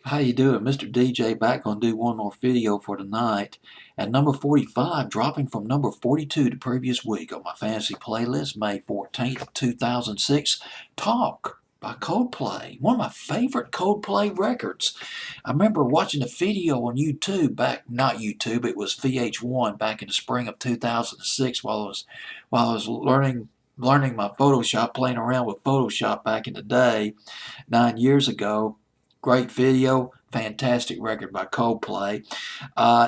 How you doing? Mr. DJ back gonna do one more video for tonight. At number 45, dropping from number 42 the previous week on my fantasy playlist, May 14th, 2006, Talk by Coldplay. One of my favorite Coldplay records. I remember watching a video on YouTube not YouTube, it was VH1 back in the spring of 2006 while I was learning my Photoshop, playing around with Photoshop back in the day, 9 years ago. Great video, fantastic record by Coldplay.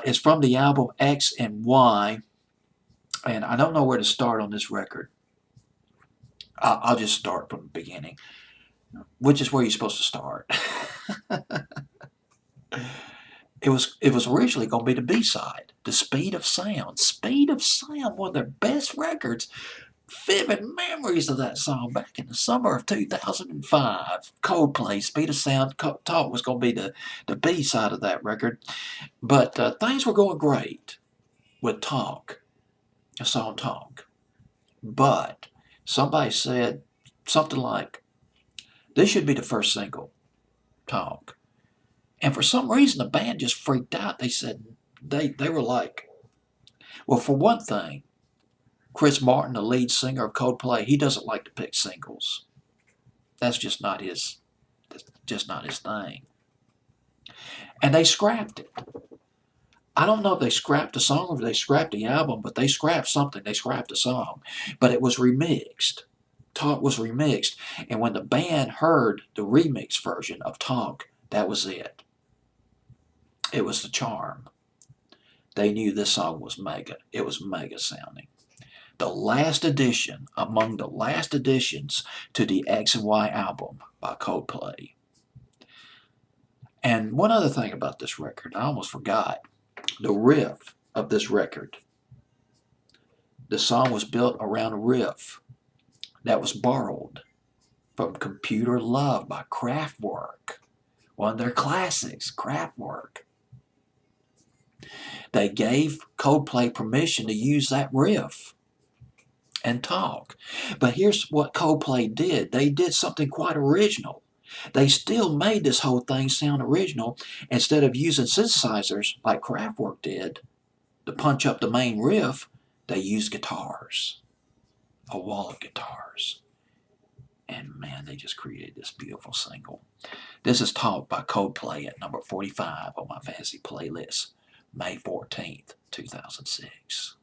It's from the album X and Y, and I don't know where to start on this record. I'll just start from the beginning, which is where you're supposed to start. It was originally going to be the B-side, The Speed of Sound. Speed of Sound, one of their best records. Vivid memories of that song back in the summer of 2005. Coldplay, Speed of Sound, Talk was going to be the B side of that record. But things were going great with Talk, the song Talk. But somebody said something like, this should be the first single, Talk. And for some reason, the band just freaked out. They said, they were like, well, for one thing, Chris Martin, the lead singer of Coldplay, he doesn't like to pick singles. That's just not his thing. And they scrapped it. I don't know if they scrapped the song or if they scrapped the album, but they scrapped something. They scrapped the song. But it was remixed. Talk was remixed. And when the band heard the remix version of Talk, that was it. It was the charm. They knew this song was mega. It was mega sounding. The last edition, among the last additions to the X and Y album by Coldplay. And one other thing about this record, I almost forgot. The riff of this record. The song was built around a riff that was borrowed from Computer Love by Kraftwerk. One of their classics, Kraftwerk. They gave Coldplay permission to use that riff and Talk. But here's what Coldplay did. They did something quite original. They still made this whole thing sound original. Instead of using synthesizers like Kraftwerk did to punch up the main riff, they used guitars, a wall of guitars. And man, they just created this beautiful single. This is Talk by Coldplay at number 45 on my fantasy playlist, May 14th, 2006.